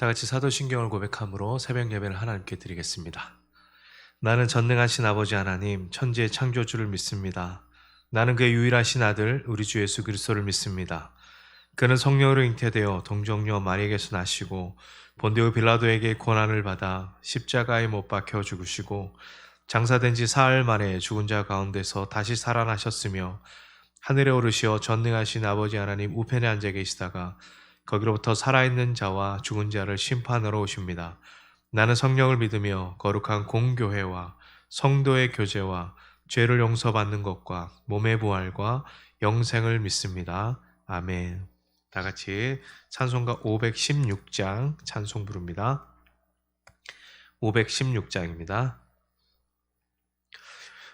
다 같이 사도신경을 고백함으로 새벽 예배를 하나님께 드리겠습니다. 나는 전능하신 아버지 하나님, 천지의 창조주를 믿습니다. 나는 그의 유일하신 아들, 우리 주 예수 그리스도를 믿습니다. 그는 성령으로 잉태되어 동정녀 마리아에게서 나시고 본디오 빌라도에게 고난을 받아 십자가에 못 박혀 죽으시고 장사된 지 사흘 만에 죽은 자 가운데서 다시 살아나셨으며 하늘에 오르시어 전능하신 아버지 하나님 우편에 앉아 계시다가 거기로부터 살아있는 자와 죽은 자를 심판하러 오십니다. 나는 성령을 믿으며 거룩한 공교회와 성도의 교제와 죄를 용서받는 것과 몸의 부활과 영생을 믿습니다. 아멘. 다 같이 찬송가 516장 찬송 부릅니다. 516장입니다.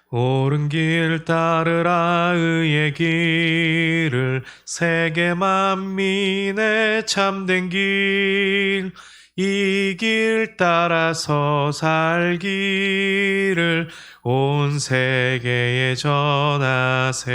옳은 길 따르라 의의 길을 세계 만민의 참된 길 이 길 따라서 살기를 온 세계에 전하세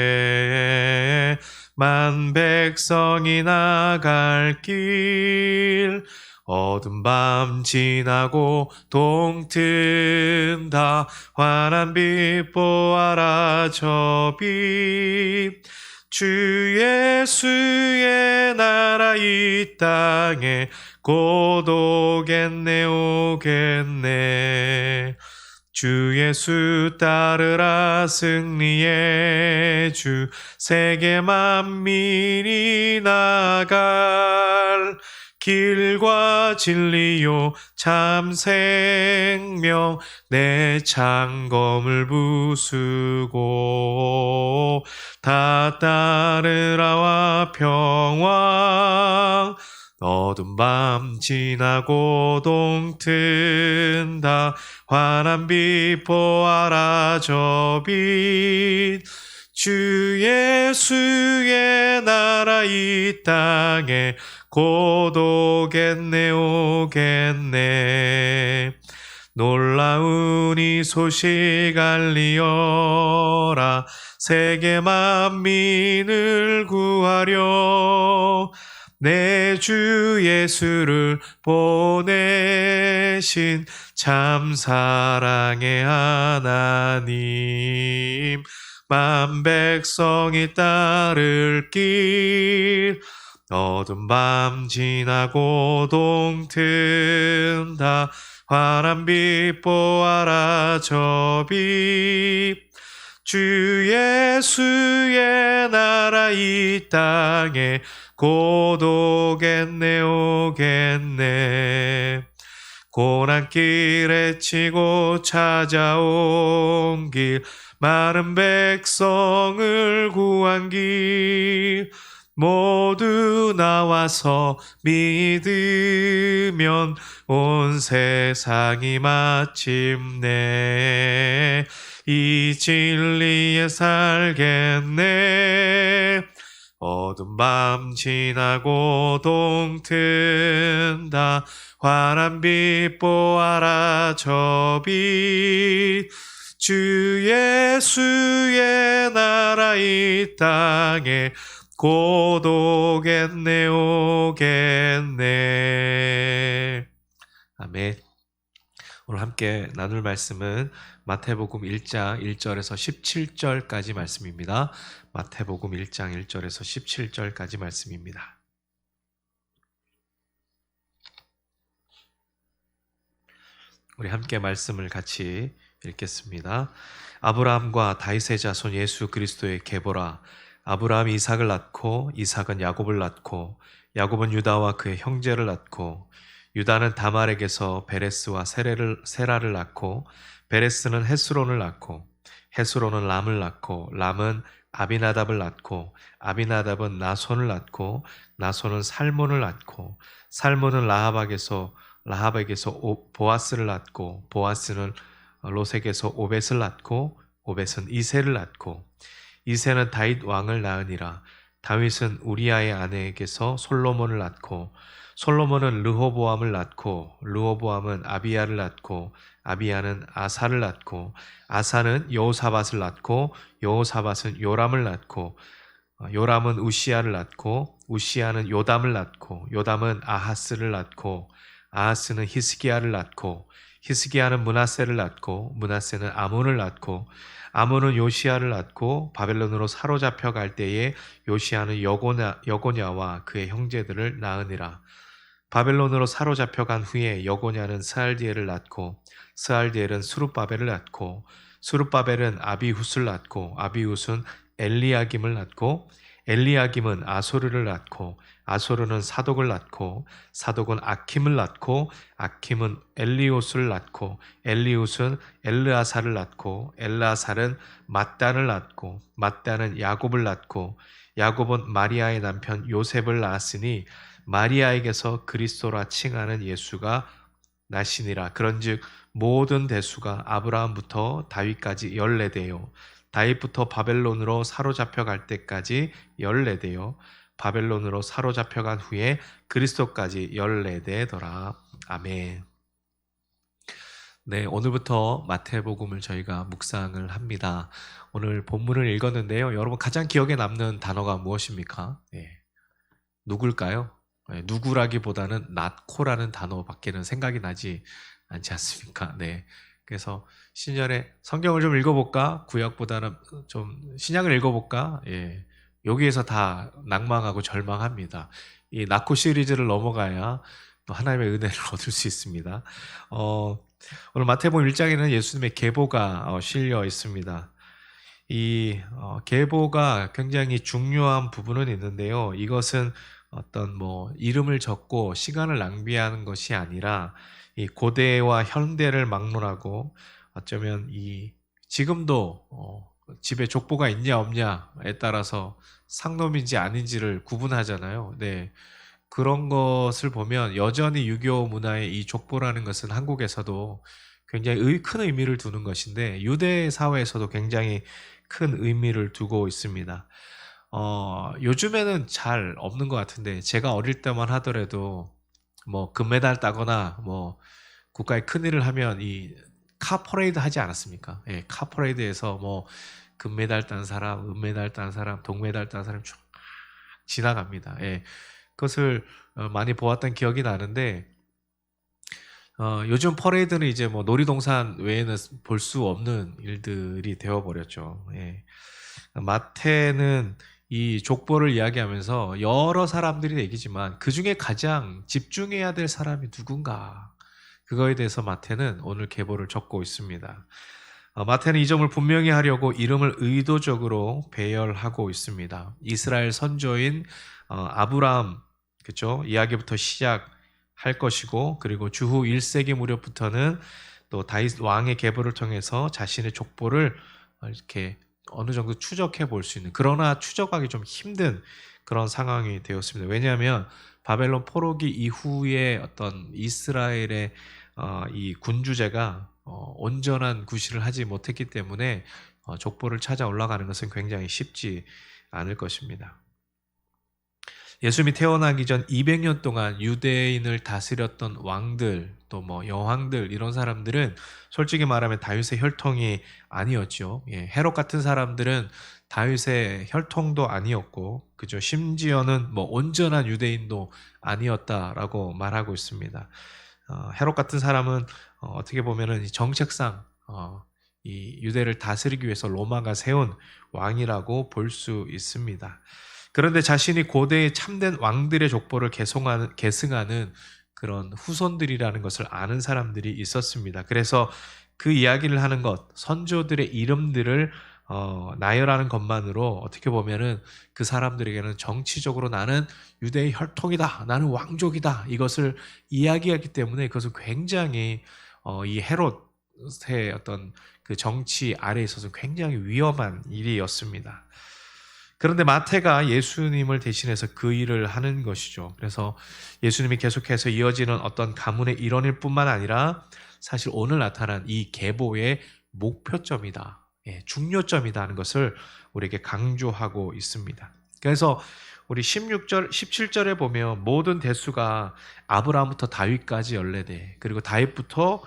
만 백성이 나갈 길 어두운 밤 지나고 동튼다 환한 빛 보아라 저 빛 주 예수의 나라 이 땅에 곧 오겠네 오겠네 주 예수 따르라 승리의 주 세계 만민이 나갈 길과 진리요 참 생명 내 창검을 부수고 다 따르라와 평화 어두운 밤 지나고 동튼다 환한 빛 보아라 저 빛 주 예수의 나라 이 땅에 곧 오겠네 오겠네 놀라운 이 소식 알리어라 세계 만민을 구하려 내 주 예수를 보내신 참 사랑의 하나님 만 백성이 따를 길 어두운 밤 지나고 동튼다 환한 빛 보아라 저 빛 주 예수의 나라 이 땅에 곧 오겠네 오겠네 고난길에 치고 찾아온 길 많은 백성을 구한 길 모두 나와서 믿으면 온 세상이 마침내 이 진리에 살겠네 어두운 밤 지나고 동튼다 환한 빛 보아라 저 빛 주 예수의 나라 이 땅에 곧 오겠네 오겠네. 아멘. 오늘 함께 나눌 말씀은 마태복음 1장 1절에서 17절까지 말씀입니다. 마태복음 1장 1절에서 17절까지 말씀입니다. 우리 함께 말씀을 같이 읽겠습니다. 아브라함과 다윗의 자손 예수 그리스도의 계보라. 아브라함이 이삭을 낳고 이삭은 야곱을 낳고 야곱은 유다와 그의 형제를 낳고 유다는 다말에게서 베레스와 세라를 낳고 베레스는 헤스론을 낳고 헤스론은 람을 낳고 람은 아비나답을 낳고 아비나답은 나손을 낳고 나손은 살몬을 낳고 살몬은 라합에게서 보아스를 낳고 보아스는 롯에게서 오벳을 낳고 오벳은 이새를 낳고 이새는 다윗 왕을 낳으니라. 다윗은 우리아의 아내에게서 솔로몬을 낳고 솔로몬은 르호보암을 낳고 르호보암은 아비야를 낳고 아비야는 아사를 낳고 아사는 여호사밧을 낳고 여호사밧은 요람을 낳고 요람은 우시야를 낳고 우시야는 요담을 낳고 요담은 아하스를 낳고 아하스는 히스기야를 낳고 히스기야는 므낫세를 낳고 므낫세는 아몬을 낳고 아몬은 요시야를 낳고 바벨론으로 사로잡혀 갈 때에 요시야는 여고냐와 그의 형제들을 낳으니라. 바벨론으로 사로잡혀 간 후에 여고냐는 스알디엘을 낳고 스알디엘은 수룹바벨을 낳고 수룹바벨은 아비훗을 낳고 아비훗은 엘리야김을 낳고 엘리야김은 아소르를 낳고 아소르는 사독을 낳고 사독은 아킴을 낳고 아킴은 엘리옷을 낳고 엘리옷은 엘르아살을 낳고 엘르아살은 mat단을 낳고 mat단은 야곱을 낳고 야곱은 마리아의 남편 요셉을 낳았으니 마리아에게서 그리스도라 칭하는 예수가 나시니라. 그런즉 모든 대수가 아브라함부터 다윗까지 14대요 다윗부터 바벨론으로 사로잡혀 갈 때까지 14대요 바벨론으로 사로잡혀 간 후에 그리스도까지 14대더라. 아멘. 네, 오늘부터 마태복음을 저희가 묵상을 합니다. 오늘 본문을 읽었는데요. 여러분 가장 기억에 남는 단어가 무엇입니까? 누굴까요? 누구라기보다는 낫코라는 단어밖에는 생각이 나지 않지 않습니까? 네. 그래서 신년에 성경을 좀 읽어볼까? 구약보다는 좀 신약을 읽어볼까? 여기에서 다 낭망하고 절망합니다. 이 낫코 시리즈를 넘어가야 또 하나님의 은혜를 얻을 수 있습니다. 오늘 마태복음 1장에는 예수님의 계보가 실려 있습니다. 이 계보가 굉장히 중요한 부분은 있는데요. 이것은 어떤 이름을 적고 시간을 낭비하는 것이 아니라 이 고대와 현대를 막론하고 어쩌면 지금도 집에 족보가 있냐 없냐에 따라서 상놈인지 아닌지를 구분하잖아요. 네. 그런 것을 보면 여전히 유교 문화의 이 족보라는 것은 한국에서도 굉장히 큰 의미를 두는 것인데 유대 사회에서도 굉장히 큰 의미를 두고 있습니다. 요즘에는 잘 없는 것 같은데 제가 어릴 때만 하더라도 금메달 따거나 국가에 큰일을 하면 이 카퍼레이드 하지 않았습니까? 카퍼레이드에서 금메달 딴 사람, 은메달 딴 사람, 동메달 딴 사람 쭉 지나갑니다. 그것을 많이 보았던 기억이 나는데 요즘 퍼레이드는 이제 놀이동산 외에는 볼 수 없는 일들이 되어버렸죠. 마태는 이 족보를 이야기하면서 여러 사람들이 얘기지만 그 중에 가장 집중해야 될 사람이 누군가 그거에 대해서 마태는 오늘 계보를 적고 있습니다. 마태는 이 점을 분명히 하려고 이름을 의도적으로 배열하고 있습니다. 이스라엘 선조인 아브라함 그렇죠? 이야기부터 시작할 것이고 그리고 주후 1세기 무렵부터는 또 다윗 왕의 계보를 통해서 자신의 족보를 이렇게 어느 정도 추적해 볼 수 있는 그러나 추적하기 좀 힘든 그런 상황이 되었습니다. 왜냐하면 바벨론 포로기 이후에 어떤 이스라엘의 이 군주제가 온전한 구실을 하지 못했기 때문에 족보를 찾아 올라가는 것은 굉장히 쉽지 않을 것입니다. 예수님이 태어나기 전 200년 동안 유대인을 다스렸던 왕들 또 여왕들 이런 사람들은 솔직히 말하면 다윗의 혈통이 아니었죠. 헤롯 같은 사람들은 다윗의 혈통도 아니었고 그죠. 심지어는 온전한 유대인도 아니었다라고 말하고 있습니다. 헤롯 같은 사람은 어떻게 보면은 정책상 이 유대를 다스리기 위해서 로마가 세운 왕이라고 볼 수 있습니다. 그런데 자신이 고대의 참된 왕들의 족보를 계승하는 그런 후손들이라는 것을 아는 사람들이 있었습니다. 그래서 그 이야기를 하는 것, 선조들의 이름들을 나열하는 것만으로 어떻게 보면은 그 사람들에게는 정치적으로 나는 유대의 혈통이다, 나는 왕족이다 이것을 이야기하기 때문에 그것은 굉장히 이 헤롯의 어떤 그 정치 아래에 있어서 굉장히 위험한 일이었습니다. 그런데 마태가 예수님을 대신해서 그 일을 하는 것이죠. 그래서 예수님이 계속해서 이어지는 어떤 가문의 일원일 뿐만 아니라 사실 오늘 나타난 이 계보의 목표점이다. 중요점이다 하는 것을 우리에게 강조하고 있습니다. 그래서 우리 16절, 17절에 보면 모든 대수가 아브라함부터 다윗까지 14대, 그리고 다윗부터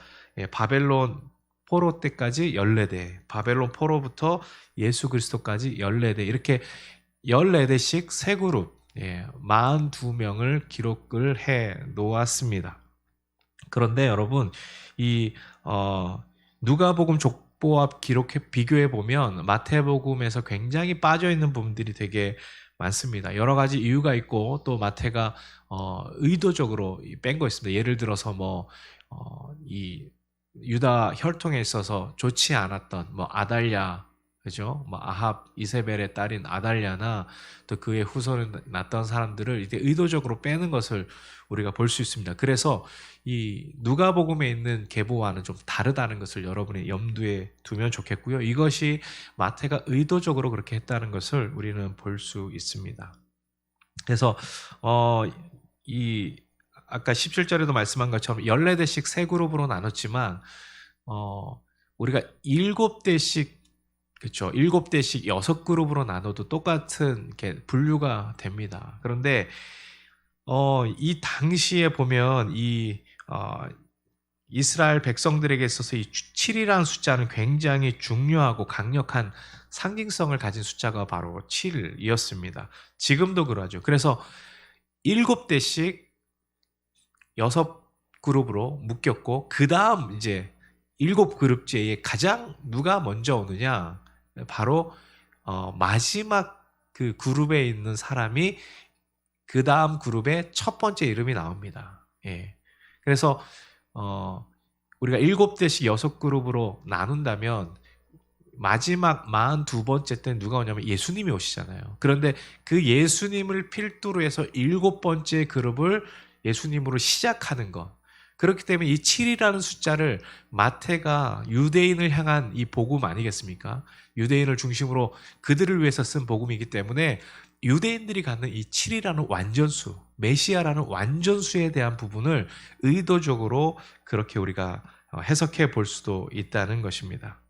바벨론 포로 때까지 14대, 바벨론 포로부터 예수 그리스도까지 14대, 이렇게 14대씩 세 그룹, 42명을 기록을 해 놓았습니다. 그런데 여러분, 이 누가복음 족보와 기록해 비교해 보면 마태복음에서 굉장히 빠져 있는 부분들이 되게 많습니다. 여러 가지 이유가 있고 또 마태가 의도적으로 뺀 거 있습니다. 예를 들어서 이 유다 혈통에 있어서 좋지 않았던 아달랴, 그죠? 아합 이세벨의 딸인 아달랴나 또 그의 후손을 낳던 사람들을 이제 의도적으로 빼는 것을 우리가 볼 수 있습니다. 그래서 이 누가복음에 있는 계보와는 좀 다르다는 것을 여러분이 염두에 두면 좋겠고요. 이것이 마태가 의도적으로 그렇게 했다는 것을 우리는 볼 수 있습니다. 그래서 이 아까 17절에도 말씀한 것처럼 14대씩 세 그룹으로 나눴지만 우리가 7대씩, 그렇죠, 7대씩 6그룹으로 나눠도 똑같은 이렇게 분류가 됩니다. 그런데 이 당시에 보면 이 이스라엘 백성들에게 있어서 이 7이라는 숫자는 굉장히 중요하고 강력한 상징성을 가진 숫자가 바로 7이었습니다. 지금도 그러죠. 그래서 7대씩 6그룹으로 묶였고, 그 다음 이제 7그룹째에 가장 누가 먼저 오느냐, 바로 마지막 그 그룹에 있는 사람이 그 다음 그룹의 첫 번째 이름이 나옵니다. 예. 그래서 우리가 7대씩 6그룹으로 나눈다면 마지막 42번째 때는 누가 오냐면 예수님이 오시잖아요. 그런데 그 예수님을 필두로 해서 7번째 그룹을 예수님으로 시작하는 것. 그렇기 때문에 이 7이라는 숫자를 마태가 유대인을 향한 이 복음 아니겠습니까? 유대인을 중심으로 그들을 위해서 쓴 복음이기 때문에 유대인들이 갖는 이 7이라는 완전수, 메시아라는 완전수에 대한 부분을 의도적으로 그렇게 우리가 해석해 볼 수도 있다는 것입니다.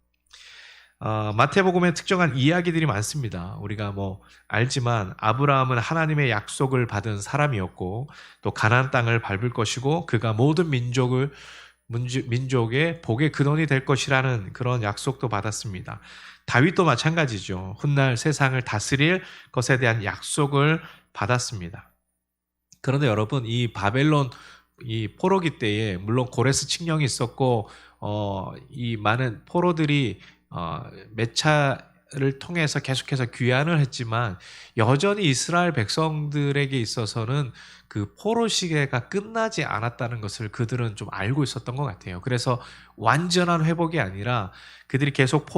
마태복음에 특정한 이야기들이 많습니다. 우리가 알지만 아브라함은 하나님의 약속을 받은 사람이었고 또 가나안 땅을 밟을 것이고 그가 모든 민족의 복의 근원이 될 것이라는 그런 약속도 받았습니다. 다윗도 마찬가지죠. 훗날 세상을 다스릴 것에 대한 약속을 받았습니다. 그런데 여러분, 이 바벨론 이 포로기 때에 물론 고레스 칙령이 있었고 이 많은 포로들이 몇 차를 통해서 계속해서 귀환을 했지만 여전히 이스라엘 백성들에게 있어서는 그 포로 시계가 끝나지 않았다는 것을 그들은 좀 알고 있었던 것 같아요. 그래서 완전한 회복이 아니라 그들이 계속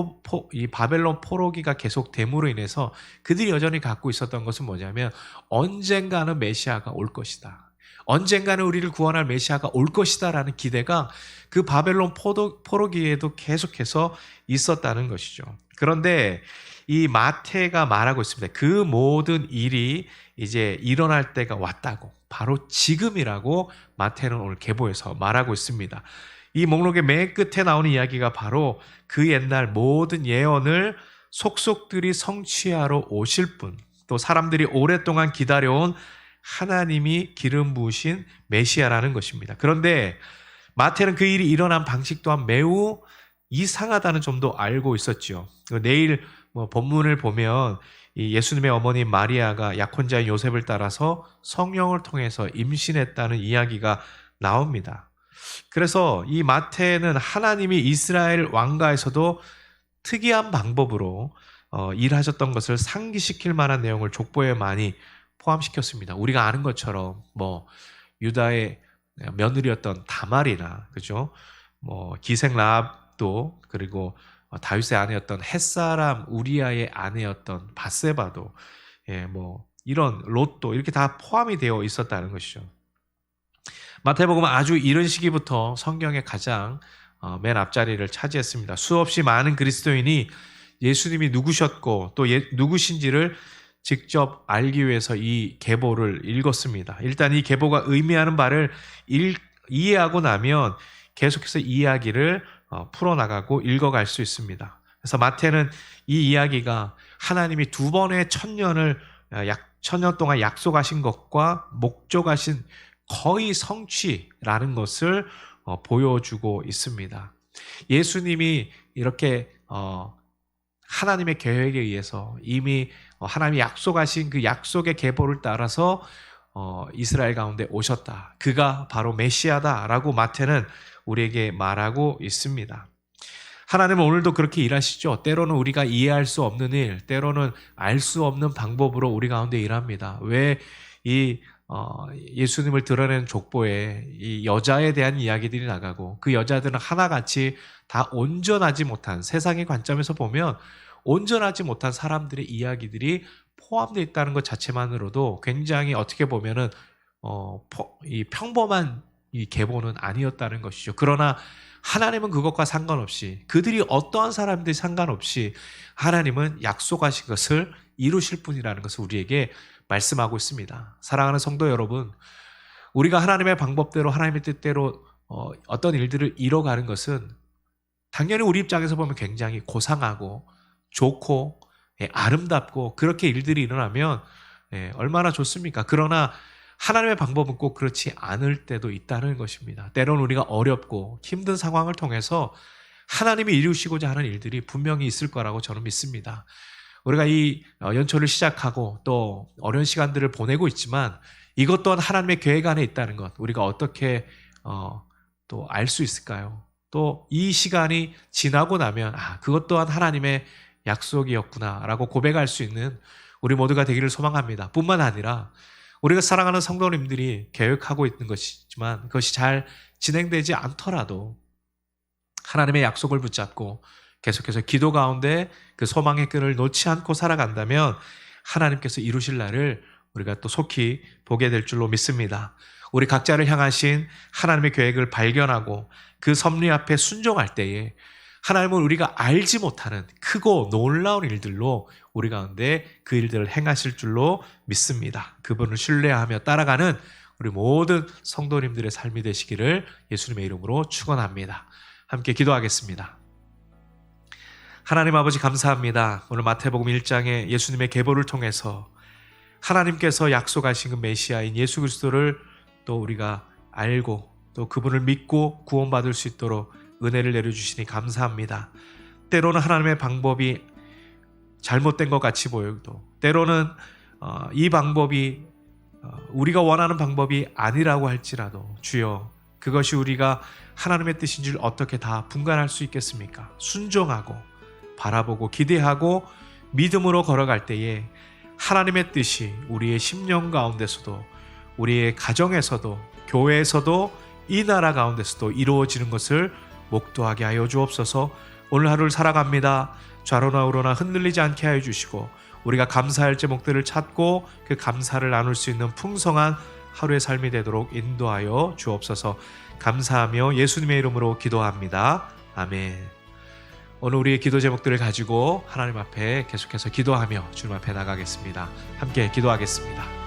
이 바벨론 포로기가 계속 됨으로 인해서 그들이 여전히 갖고 있었던 것은 뭐냐면 언젠가는 메시아가 올 것이다. 언젠가는 우리를 구원할 메시아가 올 것이다 라는 기대가 그 바벨론 포로기에도 계속해서 있었다는 것이죠. 그런데 이 마태가 말하고 있습니다. 그 모든 일이 이제 일어날 때가 왔다고, 바로 지금이라고 마태는 오늘 계보에서 말하고 있습니다. 이 목록의 맨 끝에 나오는 이야기가 바로 그 옛날 모든 예언을 속속들이 성취하러 오실 분, 또 사람들이 오랫동안 기다려온 하나님이 기름 부으신 메시아라는 것입니다. 그런데 마태는 그 일이 일어난 방식 또한 매우 이상하다는 점도 알고 있었죠. 내일 본문을 보면 이 예수님의 어머니 마리아가 약혼자인 요셉을 따라서 성령을 통해서 임신했다는 이야기가 나옵니다. 그래서 이 마태는 하나님이 이스라엘 왕가에서도 특이한 방법으로 일하셨던 것을 상기시킬 만한 내용을 족보에 많이 포함시켰습니다. 우리가 아는 것처럼 유다의 며느리였던 다말이나, 그죠? 기생 라합도, 그리고 다윗의 아내였던 햇사람 우리아의 아내였던 밧세바도, 이런 롯도 이렇게 다 포함이 되어 있었다는 것이죠. 마태복음은 아주 이른 시기부터 성경의 가장 맨 앞자리를 차지했습니다. 수없이 많은 그리스도인이 예수님이 누구셨고 또 누구신지를 직접 알기 위해서 이 계보를 읽었습니다. 일단 이 계보가 의미하는 바를 이해하고 나면 계속해서 이야기를 풀어나가고 읽어갈 수 있습니다. 그래서 마태는 이 이야기가 하나님이 2번의 천년 동안 약속하신 것과 목적하신 거의 성취라는 것을 보여주고 있습니다. 예수님이 이렇게 하나님의 계획에 의해서 이미 하나님이 약속하신 그 약속의 계보를 따라서 이스라엘 가운데 오셨다. 그가 바로 메시아다라고 마태는 우리에게 말하고 있습니다. 하나님은 오늘도 그렇게 일하시죠. 때로는 우리가 이해할 수 없는 일, 때로는 알 수 없는 방법으로 우리 가운데 일합니다. 왜 이 예수님을 드러내는 족보에 이 여자에 대한 이야기들이 나가고 그 여자들은 하나같이 다 온전하지 못한, 세상의 관점에서 보면 온전하지 못한 사람들의 이야기들이 포함되어 있다는 것 자체만으로도 굉장히 어떻게 보면은 이 평범한 이 계보는 아니었다는 것이죠. 그러나 하나님은 그것과 상관없이, 그들이 어떠한 사람들이 상관없이 하나님은 약속하신 것을 이루실 분이라는 것을 우리에게 말씀하고 있습니다. 사랑하는 성도 여러분, 우리가 하나님의 방법대로, 하나님의 뜻대로 어떤 일들을 이뤄가는 것은 당연히 우리 입장에서 보면 굉장히 고상하고 좋고 아름답고, 그렇게 일들이 일어나면 얼마나 좋습니까? 그러나 하나님의 방법은 꼭 그렇지 않을 때도 있다는 것입니다. 때로는 우리가 어렵고 힘든 상황을 통해서 하나님이 이루시고자 하는 일들이 분명히 있을 거라고 저는 믿습니다. 우리가 이 연초를 시작하고 또 어려운 시간들을 보내고 있지만 이것 또한 하나님의 계획 안에 있다는 것, 우리가 어떻게 또 알 수 있을까요? 또 이 시간이 지나고 나면 그것 또한 하나님의 약속이었구나라고 고백할 수 있는 우리 모두가 되기를 소망합니다. 뿐만 아니라 우리가 사랑하는 성도님들이 계획하고 있는 것이지만 그것이 잘 진행되지 않더라도 하나님의 약속을 붙잡고 계속해서 기도 가운데 그 소망의 끈을 놓지 않고 살아간다면 하나님께서 이루실 날을 우리가 또 속히 보게 될 줄로 믿습니다. 우리 각자를 향하신 하나님의 계획을 발견하고 그 섭리 앞에 순종할 때에 하나님은 우리가 알지 못하는 크고 놀라운 일들로 우리 가운데 그 일들을 행하실 줄로 믿습니다. 그분을 신뢰하며 따라가는 우리 모든 성도님들의 삶이 되시기를 예수님의 이름으로 축원합니다. 함께 기도하겠습니다. 하나님 아버지, 감사합니다. 오늘 마태복음 1장에 예수님의 계보를 통해서 하나님께서 약속하신 그 메시아인 예수 그리스도를 또 우리가 알고 또 그분을 믿고 구원받을 수 있도록 은혜를 내려주시니 감사합니다. 때로는 하나님의 방법이 잘못된 것 같이 보여도, 때로는 이 방법이 우리가 원하는 방법이 아니라고 할지라도 주여, 그것이 우리가 하나님의 뜻인 줄 어떻게 다 분간할 수 있겠습니까? 순종하고 바라보고 기대하고 믿음으로 걸어갈 때에 하나님의 뜻이 우리의 심령 가운데서도, 우리의 가정에서도, 교회에서도, 이 나라 가운데서도 이루어지는 것을 목도하게 하여 주옵소서. 오늘 하루를 살아갑니다. 좌로나 우로나 흔들리지 않게 하여 주시고 우리가 감사할 제목들을 찾고 그 감사를 나눌 수 있는 풍성한 하루의 삶이 되도록 인도하여 주옵소서. 감사하며 예수님의 이름으로 기도합니다. 아멘. 오늘 우리의 기도 제목들을 가지고 하나님 앞에 계속해서 기도하며 주님 앞에 나가겠습니다. 함께 기도하겠습니다.